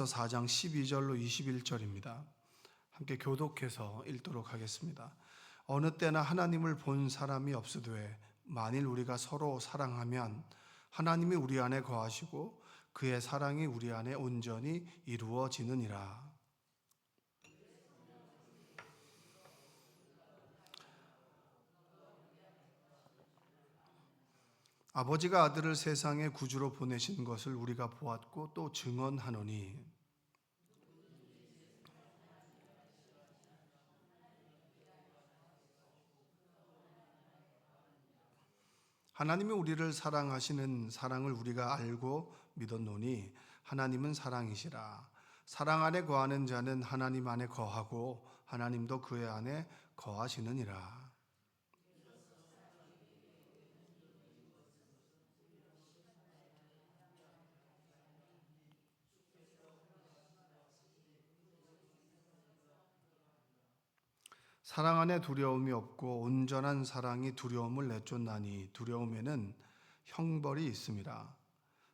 4장 12절로 21절입니다. 함께 교독해서 읽도록 하겠습니다. 어느 때나 하나님을 본 사람이 없으되 만일 우리가 서로 사랑하면 하나님이 우리 안에 거하시고 그의 사랑이 우리 안에 온전히 이루어지느니라. 아버지가 아들을 세상의 구주로 보내신 것을 우리가 보았고 또 증언하노니 하나님이 우리를 사랑하시는 사랑을 우리가 알고 믿었노니 하나님은 사랑이시라. 사랑 안에 거하는 자는 하나님 안에 거하고 하나님도 그의 안에 거하시느니라. 사랑 안에 두려움이 없고 온전한 사랑이 두려움을 내쫓나니 두려움에는 형벌이 있음이라.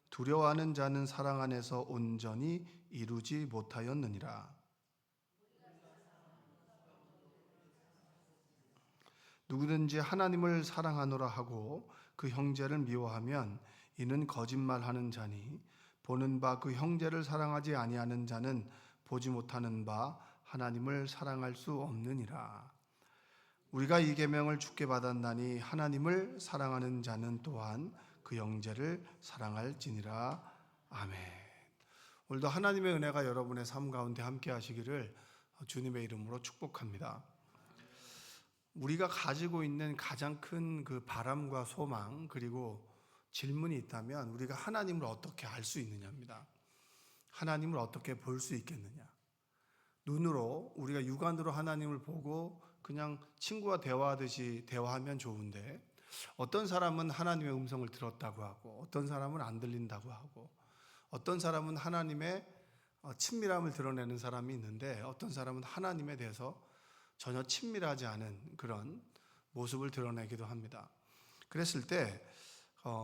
두려워하는 자는 사랑 안에서 온전히 이루지 못하였느니라. 누구든지 하나님을 사랑하노라 하고 그 형제를 미워하면 이는 거짓말하는 자니 보는 바 그 형제를 사랑하지 아니하는 자는 보지 못하는 바 하나님을 사랑할 수 없느니라. 우리가 이 계명을 주께 받았나니 하나님을 사랑하는 자는 또한 그 형제를 사랑할지니라. 아멘. 오늘도 하나님의 은혜가 여러분의 삶 가운데 함께 하시기를 주님의 이름으로 축복합니다. 우리가 가지고 있는 가장 큰 그 바람과 소망 그리고 질문이 있다면 우리가 하나님을 어떻게 알 수 있느냐입니다. 하나님을 어떻게 볼 수 있겠느냐. 눈으로 우리가 육안으로 하나님을 보고 그냥 친구와 대화하듯이 대화하면 좋은데 어떤 사람은 하나님의 음성을 들었다고 하고 어떤 사람은 안 들린다고 하고 어떤 사람은 하나님의 친밀함을 드러내는 사람이 있는데 어떤 사람은 하나님에 대해서 전혀 친밀하지 않은 그런 모습을 드러내기도 합니다. 그랬을 때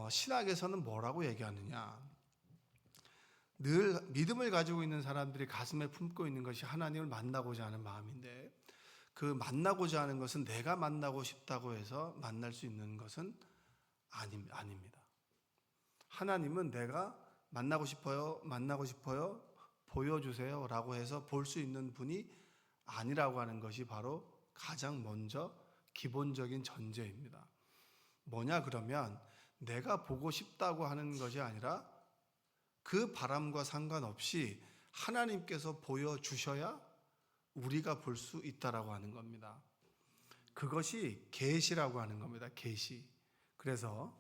신학에서는 뭐라고 얘기하느냐. 늘 믿음을 가지고 있는 사람들이 가슴에 품고 있는 것이 하나님을 만나고자 하는 마음인데 그 만나고자 하는 것은 내가 만나고 싶다고 해서 만날 수 있는 것은 아닙니다. 하나님은 내가 만나고 싶어요, 보여주세요 라고 해서 볼 수 있는 분이 아니라고 하는 것이 바로 가장 먼저 기본적인 전제입니다. 뭐냐 그러면 내가 보고 싶다고 하는 것이 아니라 그 바람과 상관없이 하나님께서 보여주셔야 우리가 볼 수 있다라고 하는 겁니다. 그것이 계시라고 하는 겁니다. 계시. 그래서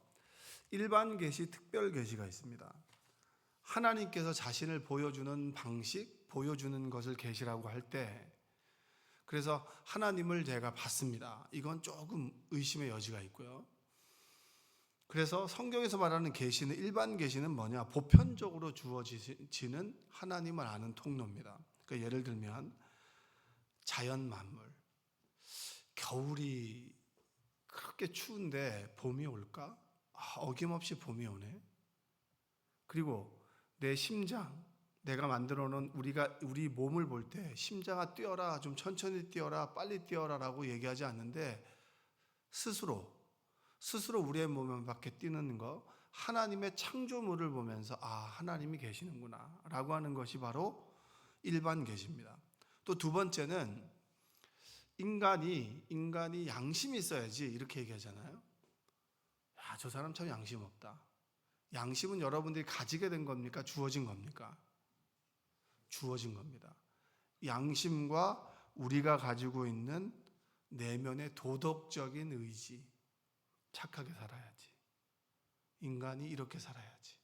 일반 계시, 특별 계시가 있습니다. 하나님께서 자신을 보여주는 방식, 보여주는 것을 계시라고 할 때 그래서 하나님을 제가 봤습니다. 이건 조금 의심의 여지가 있고요. 그래서 성경에서 말하는 계시는 일반 계시는 뭐냐? 보편적으로 주어지는 하나님을 아는 통로입니다. 그러니까 예를 들면 자연 만물. 겨울이 그렇게 추운데 봄이 올까? 어김없이 봄이 오네. 그리고 내 심장, 내가 만들어 놓은 우리 몸을 볼 때 심장아 뛰어라, 좀 천천히 뛰어라, 빨리 뛰어라라고 얘기하지 않는데 스스로 우리의 몸 밖에 뛰는 거 하나님의 창조물을 보면서 하나님이 계시는구나 라고 하는 것이 바로 일반 계시입니다. 또 두 번째는 인간이 양심이 있어야지 이렇게 얘기하잖아요. 저 사람 참 양심 없다. 양심은 여러분들이 가지게 된 겁니까? 주어진 겁니까? 주어진 겁니다. 양심과 우리가 가지고 있는 내면의 도덕적인 의지, 착하게 살아야지. 인간이 이렇게 살아야지.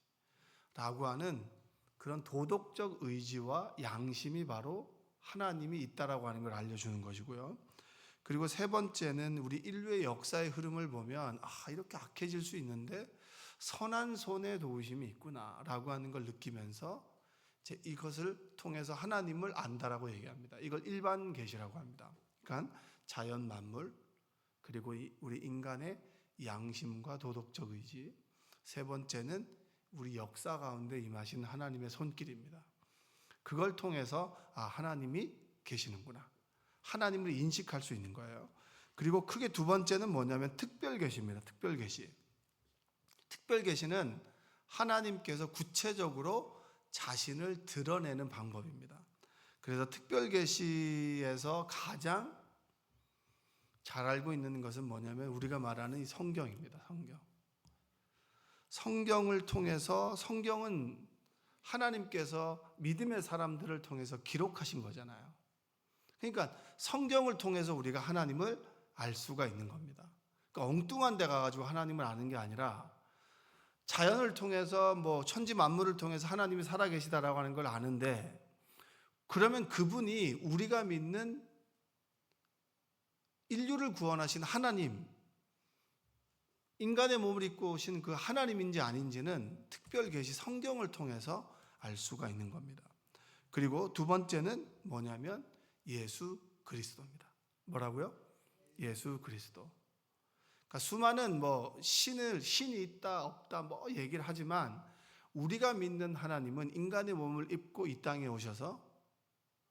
라고 하는 그런 도덕적 의지와 양심이 바로 하나님이 있다라고 하는 걸 알려주는 것이고요. 그리고 세 번째는 우리 인류의 역사의 흐름을 보면 이렇게 악해질 수 있는데 선한 손의 도우심이 있구나라고 하는 걸 느끼면서 이것을 통해서 하나님을 안다라고 얘기합니다. 이걸 일반 계시라고 합니다. 그러니까 자연 만물 그리고 우리 인간의 양심과 도덕적 의지. 세 번째는 우리 역사 가운데 임하신 하나님의 손길입니다. 그걸 통해서 하나님이 계시는구나, 하나님을 인식할 수 있는 거예요. 그리고 크게 두 번째는 뭐냐면 특별계시입니다. 특별계시. 특별계시는 하나님께서 구체적으로 자신을 드러내는 방법입니다. 그래서 특별계시에서 가장 잘 알고 있는 것은 뭐냐면 우리가 말하는 이 성경입니다. 성경을 통해서, 성경은 하나님께서 믿음의 사람들을 통해서 기록하신 거잖아요. 그러니까 성경을 통해서 우리가 하나님을 알 수가 있는 겁니다. 그러니까 엉뚱한 데 가가지고 하나님을 아는 게 아니라 자연을 통해서 천지 만물을 통해서 하나님이 살아계시다라고 하는 걸 아는데, 그러면 그분이 우리가 믿는 인류를 구원하신 하나님, 인간의 몸을 입고 오신 그 하나님인지 아닌지는 특별 계시 성경을 통해서 알 수가 있는 겁니다. 그리고 두 번째는 뭐냐면 예수 그리스도입니다. 뭐라고요? 예수 그리스도. 그러니까 수많은 신이 있다 없다 얘기를 하지만 우리가 믿는 하나님은 인간의 몸을 입고 이 땅에 오셔서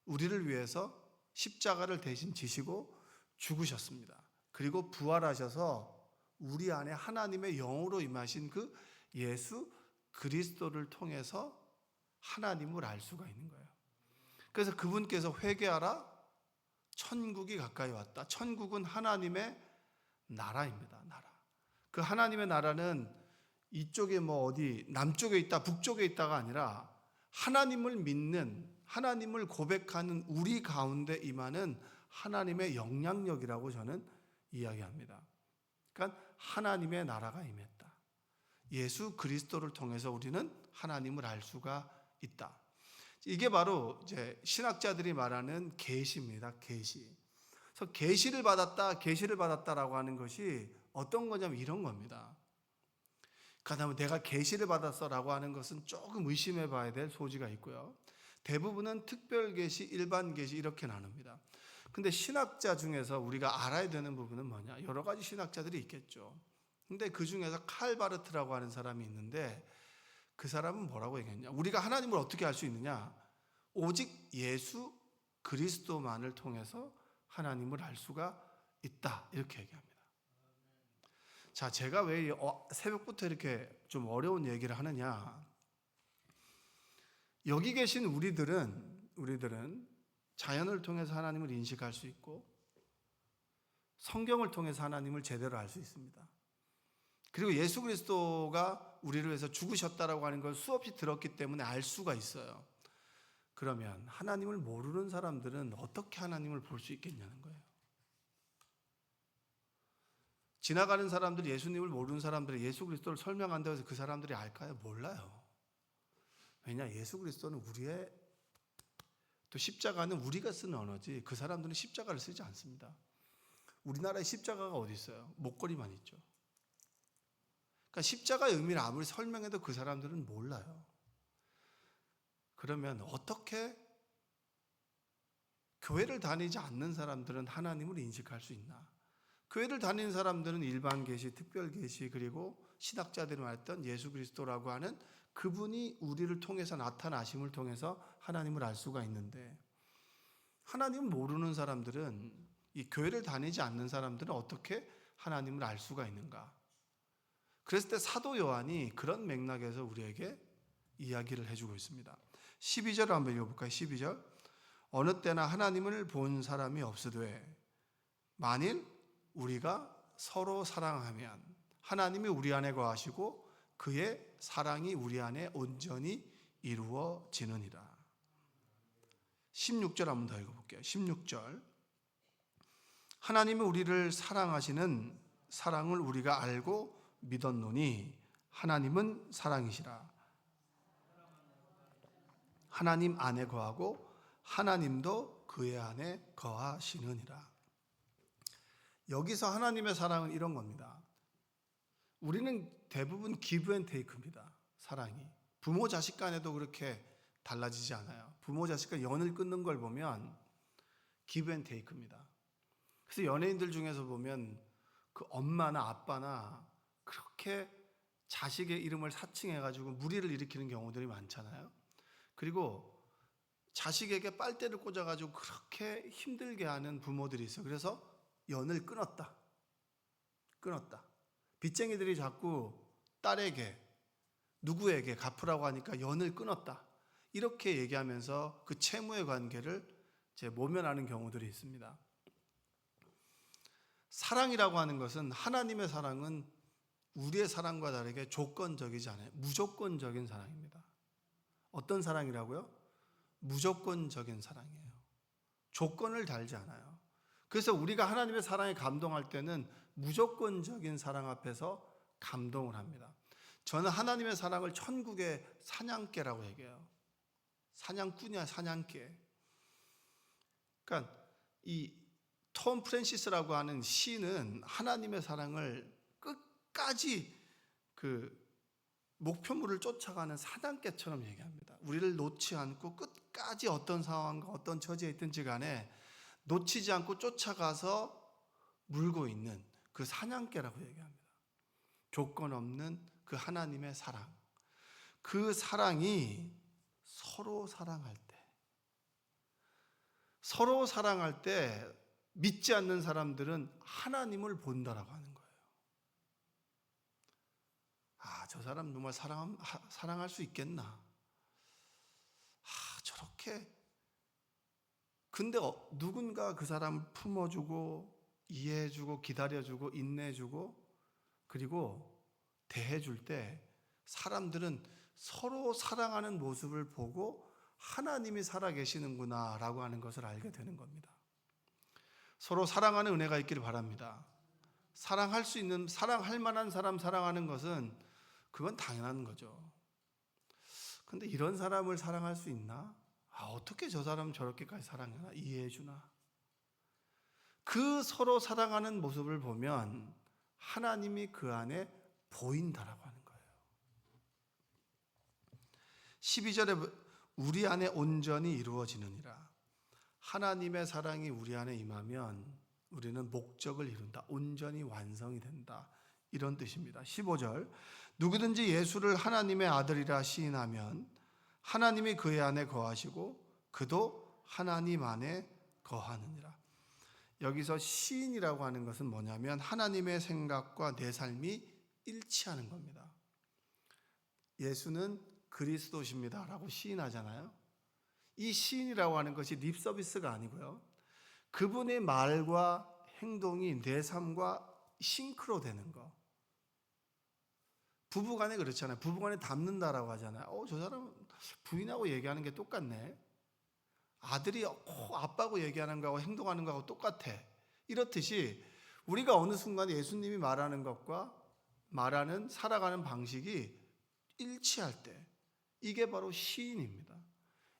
우리를 위해서 십자가를 대신 지시고 죽으셨습니다. 그리고 부활하셔서 우리 안에 하나님의 영으로 임하신 그 예수 그리스도를 통해서 하나님을 알 수가 있는 거예요. 그래서 그분께서 회개하라, 천국이 가까이 왔다. 천국은 하나님의 나라입니다. 나라. 그 하나님의 나라는 이쪽에 어디 남쪽에 있다 북쪽에 있다가 아니라 하나님을 믿는, 하나님을 고백하는 우리 가운데 임하는 하나님의 영향력이라고 저는 이야기합니다. 그러니까 하나님의 나라가 임했다. 예수 그리스도를 통해서 우리는 하나님을 알 수가 있다. 이게 바로 이제 신학자들이 말하는 계시입니다. 계시. 그래서 계시를 받았다라고 하는 것이 어떤 거냐면 이런 겁니다. 그다음에 내가 계시를 받았어라고 하는 것은 조금 의심해 봐야 될 소지가 있고요. 대부분은 특별 계시, 일반 계시 이렇게 나눕니다. 근데 신학자 중에서 우리가 알아야 되는 부분은 뭐냐? 여러 가지 신학자들이 있겠죠. 근데 그 중에서 칼바르트라고 하는 사람이 있는데 그 사람은 뭐라고 얘기했냐? 우리가 하나님을 어떻게 알 수 있느냐? 오직 예수 그리스도만을 통해서 하나님을 알 수가 있다. 이렇게 얘기합니다. 자, 제가 왜 새벽부터 이렇게 좀 어려운 얘기를 하느냐? 여기 계신 우리들은 자연을 통해서 하나님을 인식할 수 있고 성경을 통해서 하나님을 제대로 알 수 있습니다. 그리고 예수 그리스도가 우리를 위해서 죽으셨다라고 하는 걸 수없이 들었기 때문에 알 수가 있어요. 그러면 하나님을 모르는 사람들은 어떻게 하나님을 볼 수 있겠냐는 거예요. 지나가는 사람들, 예수님을 모르는 사람들이 예수 그리스도를 설명한다고 해서 그 사람들이 알까요? 몰라요. 왜냐? 예수 그리스도는 우리의, 또 십자가는 우리가 쓰는 언어지 그 사람들은 십자가를 쓰지 않습니다. 우리나라에 십자가가 어디 있어요? 목걸이만 있죠. 그러니까 십자가의 의미를 아무리 설명해도 그 사람들은 몰라요. 그러면 어떻게 교회를 다니지 않는 사람들은 하나님을 인식할 수 있나? 교회를 다니는 사람들은 일반 계시, 특별 계시, 그리고 신학자들이 말했던 예수 그리스도라고 하는 그분이 우리를 통해서 나타나심을 통해서 하나님을 알 수가 있는데, 하나님을 모르는 사람들은, 이 교회를 다니지 않는 사람들은 어떻게 하나님을 알 수가 있는가? 그랬을 때 사도 요한이 그런 맥락에서 우리에게 이야기를 해주고 있습니다. 12절을 한번 읽어볼까요? 12절. 어느 때나 하나님을 본 사람이 없으되 만일 우리가 서로 사랑하면 하나님이 우리 안에 거하시고 그의 사랑이 우리 안에 온전히 이루어지느니라. 16절 한번 더 읽어볼게요. 16절. 하나님이 우리를 사랑하시는 사랑을 우리가 알고 믿었노니 하나님은 사랑이시라. 하나님 안에 거하고 하나님도 그의 안에 거하시느니라. 여기서 하나님의 사랑은 이런 겁니다. 우리는 대부분 기브 앤 테이크입니다. 사랑이. 부모 자식 간에도 그렇게 달라지지 않아요. 부모 자식 간 연을 끊는 걸 보면 기브 앤 테이크입니다. 그래서 연예인들 중에서 보면 그 엄마나 아빠나 그렇게 자식의 이름을 사칭해가지고 무리를 일으키는 경우들이 많잖아요. 그리고 자식에게 빨대를 꽂아가지고 그렇게 힘들게 하는 부모들이 있어요. 그래서 연을 끊었다. 빚쟁이들이 자꾸 딸에게, 누구에게 갚으라고 하니까 연을 끊었다. 이렇게 얘기하면서 그 채무의 관계를 모면하는 경우들이 있습니다. 사랑이라고 하는 것은, 하나님의 사랑은 우리의 사랑과 다르게 조건적이지 않아요. 무조건적인 사랑입니다. 어떤 사랑이라고요? 무조건적인 사랑이에요. 조건을 달지 않아요. 그래서 우리가 하나님의 사랑에 감동할 때는 무조건적인 사랑 앞에서 감동을 합니다. 저는 하나님의 사랑을 천국의 사냥개라고 얘기해요. 사냥꾼이야, 사냥개. 그러니까 이 톰 프랜시스라고 하는 시인은 하나님의 사랑을 끝까지 목표물을 쫓아가는 사냥개처럼 얘기합니다. 우리를 놓지 않고 끝까지 어떤 상황과 어떤 처지에 있든지 간에 놓치지 않고 쫓아가서 물고 있는 그 사냥개라고 얘기합니다. 조건 없는 그 하나님의 사랑. 그 사랑이 서로 사랑할 때 믿지 않는 사람들은 하나님을 본다라고 하는 거예요. 저 사람 정말 사랑할 수 있겠나? 저렇게. 근데 누군가 그 사람을 품어주고 이해해주고 기다려주고 인내해주고 그리고 대해줄 때 사람들은 서로 사랑하는 모습을 보고 하나님이 살아계시는구나 라고 하는 것을 알게 되는 겁니다. 서로 사랑하는 은혜가 있기를 바랍니다. 사랑할 만한 사람 사랑하는 것은 그건 당연한 거죠. 근데 이런 사람을 사랑할 수 있나? 어떻게 저 사람 저렇게까지 사랑하나? 이해해주나? 그 서로 사랑하는 모습을 보면 하나님이 그 안에 보인다라고 하는 거예요. 12절에 우리 안에 온전히 이루어지느니라. 하나님의 사랑이 우리 안에 임하면 우리는 목적을 이룬다. 온전히 완성이 된다. 이런 뜻입니다. 15절 누구든지 예수를 하나님의 아들이라 시인하면 하나님이 그의 안에 거하시고 그도 하나님 안에 거하느니라. 여기서 시인이라고 하는 것은 뭐냐면 하나님의 생각과 내 삶이 일치하는 겁니다. 예수는 그리스도십니다 라고 시인하잖아요. 이 시인이라고 하는 것이 립 서비스가 아니고요. 그분의 말과 행동이 내 삶과 싱크로 되는 거. 부부간에 그렇잖아요. 부부간에 닮는다라고 하잖아요. 저 사람 부인하고 얘기하는 게 똑같네. 아들이 아빠하고 얘기하는 거하고 행동하는 거하고 똑같아. 이렇듯이 우리가 어느 순간에 예수님이 말하는 것과 말하는 살아가는 방식이 일치할 때 이게 바로 시인입니다.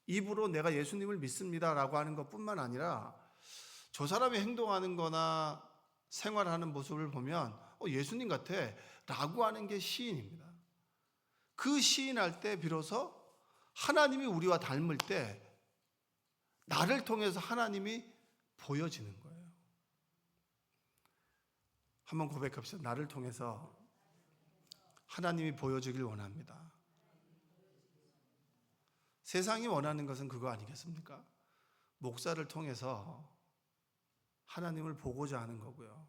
입으로 내가 예수님을 믿습니다라고 하는 것뿐만 아니라 저 사람이 행동하는 거나 생활하는 모습을 보면 예수님 같아 라고 하는 게 시인입니다. 그 시인할 때 비로소 하나님이 우리와 닮을 때 나를 통해서 하나님이 보여지는 거예요. 한번 고백합시다. 나를 통해서 하나님이 보여주길 원합니다. 세상이 원하는 것은 그거 아니겠습니까? 목사를 통해서 하나님을 보고자 하는 거고요.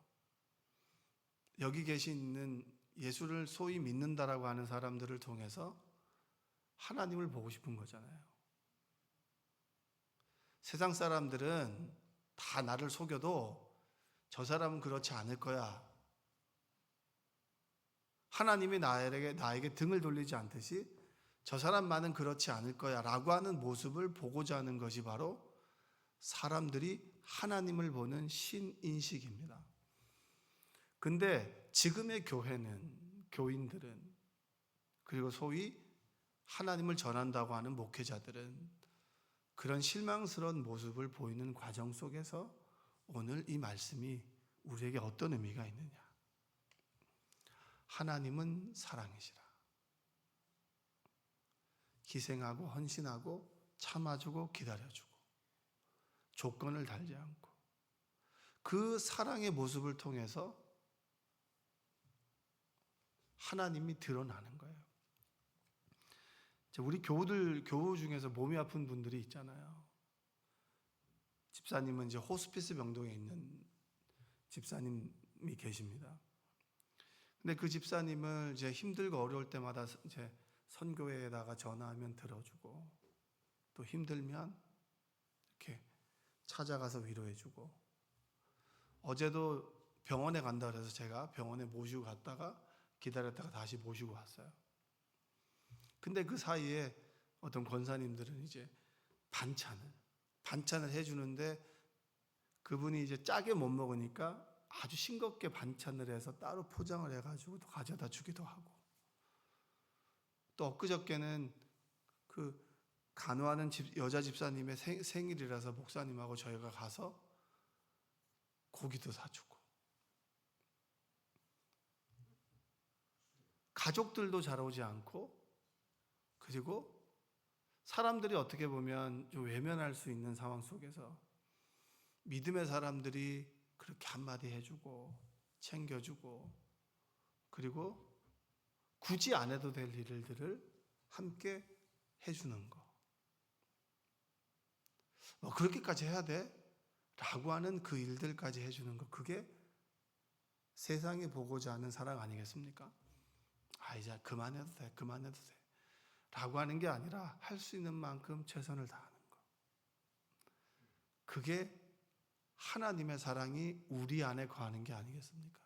여기 계시는 예수를 소위 믿는다라고 하는 사람들을 통해서 하나님을 보고 싶은 거잖아요. 세상 사람들은 다 나를 속여도 저 사람은 그렇지 않을 거야. 하나님이 나에게 등을 돌리지 않듯이 저 사람만은 그렇지 않을 거야 라고 하는 모습을 보고자 하는 것이 바로 사람들이 하나님을 보는 신인식입니다. 근데 지금의 교인들은 그리고 소위 하나님을 전한다고 하는 목회자들은 그런 실망스러운 모습을 보이는 과정 속에서 오늘 이 말씀이 우리에게 어떤 의미가 있느냐. 하나님은 사랑이시라. 희생하고 헌신하고 참아주고 기다려주고 조건을 달지 않고 그 사랑의 모습을 통해서 하나님이 드러나는 거예요. 우리 교우 중에서 몸이 아픈 분들이 있잖아요. 집사님은 이제 호스피스 병동에 있는 집사님이 계십니다. 근데 그 집사님을 이제 힘들고 어려울 때마다 이제 선교회에다가 전화하면 들어주고, 또 힘들면 이렇게 찾아가서 위로해주고, 어제도 병원에 간다 그래서 제가 병원에 모시고 갔다가 기다렸다가 다시 모시고 왔어요. 근데 그 사이에 어떤 권사님들은 이제 반찬을 해주는데, 그분이 이제 짜게 못 먹으니까 아주 싱겁게 반찬을 해서 따로 포장을 해가지고 또 가져다 주기도 하고, 또 엊그저께는 그 간호하는 여자 집사님의 생일이라서 목사님하고 저희가 가서 고기도 사주고, 가족들도 잘 오지 않고, 그리고 사람들이 어떻게 보면 좀 외면할 수 있는 상황 속에서 믿음의 사람들이 그렇게 한마디 해주고 챙겨주고, 그리고 굳이 안 해도 될 일들을 함께 해주는 거, 그렇게까지 해야 돼? 라고 하는 그 일들까지 해주는 거, 그게 세상이 보고자 하는 사랑 아니겠습니까? 이제 그만해도 돼 라고 하는 게 아니라 할 수 있는 만큼 최선을 다하는 거, 그게 하나님의 사랑이 우리 안에 거하는 게 아니겠습니까?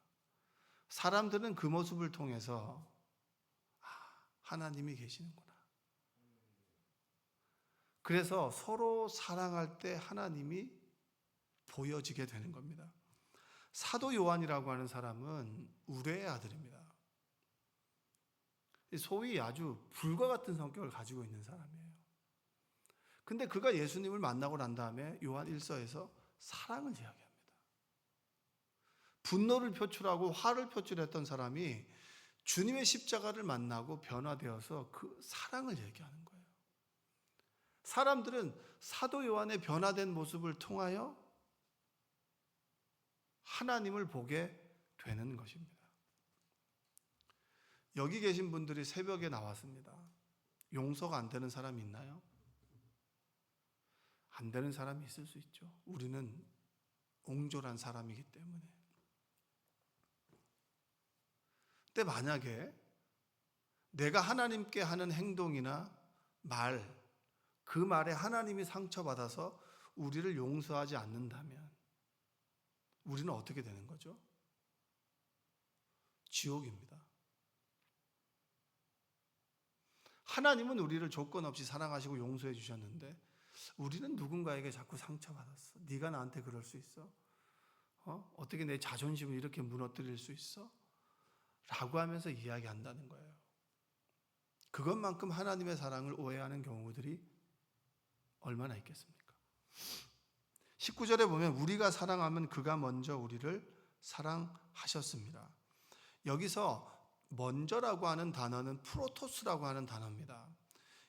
사람들은 그 모습을 통해서 하나님이 계시는구나, 그래서 서로 사랑할 때 하나님이 보여지게 되는 겁니다. 사도 요한이라고 하는 사람은 우레의 아들입니다. 소위 아주 불과 같은 성격을 가지고 있는 사람이에요. 근데 그가 예수님을 만나고 난 다음에 요한 1서에서 사랑을 이야기합니다. 분노를 표출하고 화를 표출했던 사람이 주님의 십자가를 만나고 변화되어서 그 사랑을 얘기하는 거예요. 사람들은 사도 요한의 변화된 모습을 통하여 하나님을 보게 되는 것입니다. 여기 계신 분들이 새벽에 나왔습니다. 용서가 안 되는 사람이 있나요? 안 되는 사람이 있을 수 있죠. 우리는 옹졸한 사람이기 때문에. 근데 만약에 내가 하나님께 하는 행동이나 말, 그 말에 하나님이 상처받아서 우리를 용서하지 않는다면 우리는 어떻게 되는 거죠? 지옥입니다. 하나님은 우리를 조건 없이 사랑하시고 용서해 주셨는데 우리는 누군가에게 자꾸 상처받았어. 네가 나한테 그럴 수 있어? 어떻게 내 자존심을 이렇게 무너뜨릴 수 있어? 라고 하면서 이야기한다는 거예요. 그것만큼 하나님의 사랑을 오해하는 경우들이 얼마나 있겠습니까? 19절에 보면 우리가 사랑하면 그가 먼저 우리를 사랑하셨습니다. 여기서 먼저라고 하는 단어는 프로토스라고 하는 단어입니다.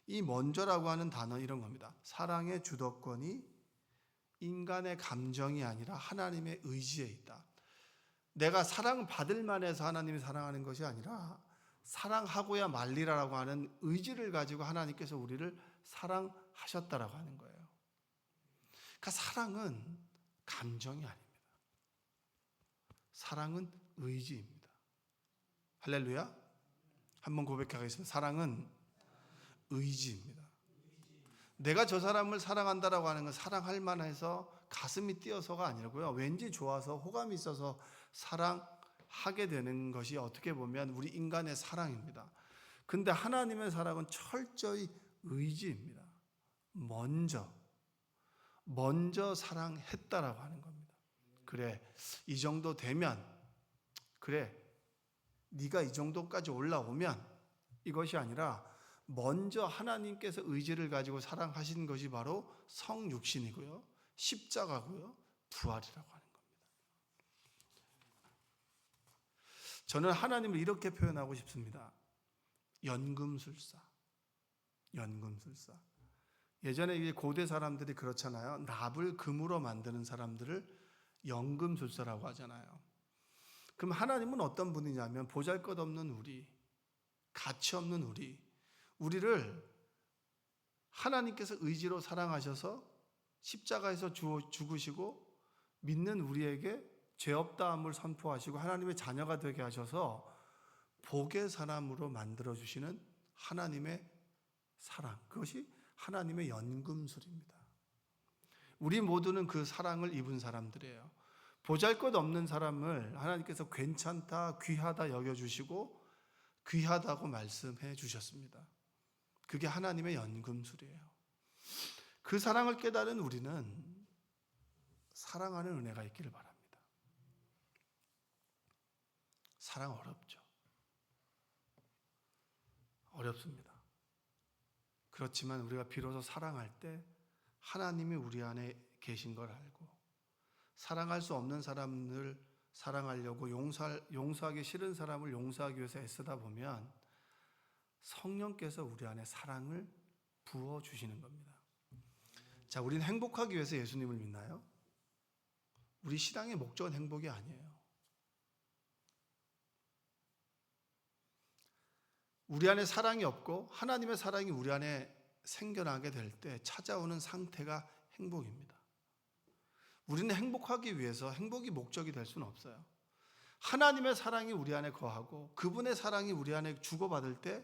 이 먼저라고 하는 단어 이런 겁니다. 사랑의 주도권이 인간의 감정이 아니라 하나님의 의지에 있다. 내가 사랑받을 만해서 하나님이 사랑하는 것이 아니라 사랑하고야 말리라라고 하는 의지를 가지고 하나님께서 우리를 사랑하셨다라고 하는 거예요. 그러니까 사랑은 감정이 아닙니다. 사랑은 의지입니다. 할렐루야. 한번 고백하겠습니다. 사랑은 의지입니다. 내가 저 사람을 사랑한다라고 하는 건 사랑할 만해서 가슴이 뛰어서가 아니고요. 왠지 좋아서 호감이 있어서 사랑하게 되는 것이 어떻게 보면 우리 인간의 사랑입니다. 근데 하나님의 사랑은 철저히 의지입니다. 먼저 사랑했다라고 하는 겁니다. 그래, 이 정도 되면, 그래, 네가 이 정도까지 올라오면, 이것이 아니라 먼저 하나님께서 의지를 가지고 사랑하신 것이 바로 성육신이고요, 십자가고요, 부활이라고 하는 겁니다. 저는 하나님을 이렇게 표현하고 싶습니다. 연금술사. 예전에 고대 사람들이 그렇잖아요. 납을 금으로 만드는 사람들을 연금술사라고 하잖아요. 그럼 하나님은 어떤 분이냐면 보잘것없는 우리, 가치 없는 우리를 하나님께서 의지로 사랑하셔서 십자가에서 죽으시고 믿는 우리에게 죄 없다함을 선포하시고 하나님의 자녀가 되게 하셔서 복의 사람으로 만들어 주시는 하나님의 사랑, 그것이 하나님의 연금술입니다. 우리 모두는 그 사랑을 입은 사람들이에요. 보잘것없는 사람을 하나님께서 괜찮다, 귀하다 여겨주시고 귀하다고 말씀해 주셨습니다. 그게 하나님의 연금술이에요. 그 사랑을 깨달은 우리는 사랑하는 은혜가 있기를 바랍니다. 사랑 어렵죠. 어렵습니다. 그렇지만 우리가 비로소 사랑할 때 하나님이 우리 안에 계신 걸 알고 사랑할 수 없는 사람을 사랑하려고 용서하기 싫은 사람을 용서하기 위해서 애쓰다 보면 성령께서 우리 안에 사랑을 부어주시는 겁니다. 자, 우리는 행복하기 위해서 예수님을 믿나요? 우리 신앙의 목적은 행복이 아니에요. 우리 안에 사랑이 없고 하나님의 사랑이 우리 안에 생겨나게 될 때 찾아오는 상태가 행복입니다. 우리는 행복하기 위해서 행복이 목적이 될 수는 없어요. 하나님의 사랑이 우리 안에 거하고 그분의 사랑이 우리 안에 주고받을 때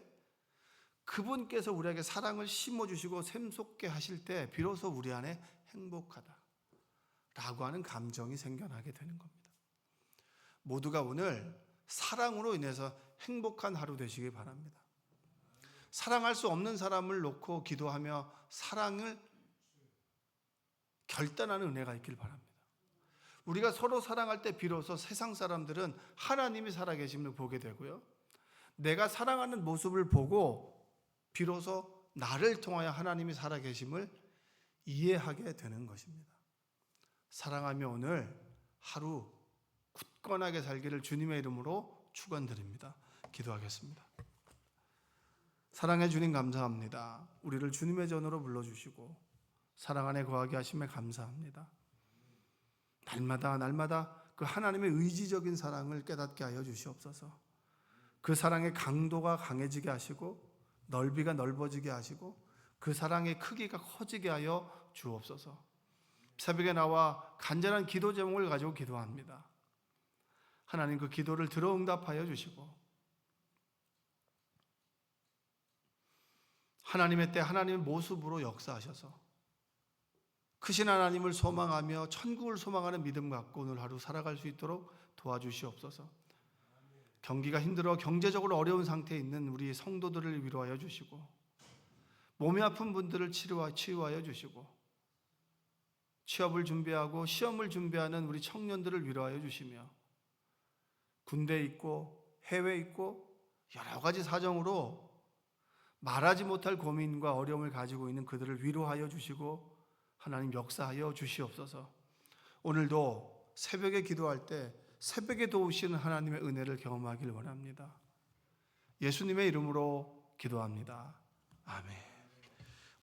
그분께서 우리에게 사랑을 심어주시고 샘솟게 하실 때 비로소 우리 안에 행복하다라고 하는 감정이 생겨나게 되는 겁니다. 모두가 오늘 사랑으로 인해서 행복한 하루 되시길 바랍니다. 사랑할 수 없는 사람을 놓고 기도하며 사랑을 결단하는 은혜가 있길 바랍니다. 우리가 서로 사랑할 때 비로소 세상 사람들은 하나님이 살아계심을 보게 되고요. 내가 사랑하는 모습을 보고 비로소 나를 통하여 하나님이 살아계심을 이해하게 되는 것입니다. 사랑하며 오늘 하루 굳건하게 살기를 주님의 이름으로 축원드립니다. 기도하겠습니다. 사랑해 주님 감사합니다. 우리를 주님의 전으로 불러주시고 사랑 안에 거하게 하심에 감사합니다. 날마다 그 하나님의 의지적인 사랑을 깨닫게 하여 주시옵소서. 그 사랑의 강도가 강해지게 하시고 넓이가 넓어지게 하시고 그 사랑의 크기가 커지게 하여 주옵소서. 새벽에 나와 간절한 기도 제목을 가지고 기도합니다. 하나님 그 기도를 들어 응답하여 주시고 하나님의 때 하나님의 모습으로 역사하셔서 크신 하나님을 소망하며 천국을 소망하는 믿음 갖고 오늘 하루 살아갈 수 있도록 도와주시옵소서. 경기가 힘들어 경제적으로 어려운 상태에 있는 우리 성도들을 위로하여 주시고 몸이 아픈 분들을 치유하여 주시고 취업을 준비하고 시험을 준비하는 우리 청년들을 위로하여 주시며 군대에 있고 해외에 있고 여러 가지 사정으로 말하지 못할 고민과 어려움을 가지고 있는 그들을 위로하여 주시고 하나님 역사하여 주시옵소서. 오늘도 새벽에 기도할 때 새벽에 도우시는 하나님의 은혜를 경험하길 원합니다. 예수님의 이름으로 기도합니다. 아멘.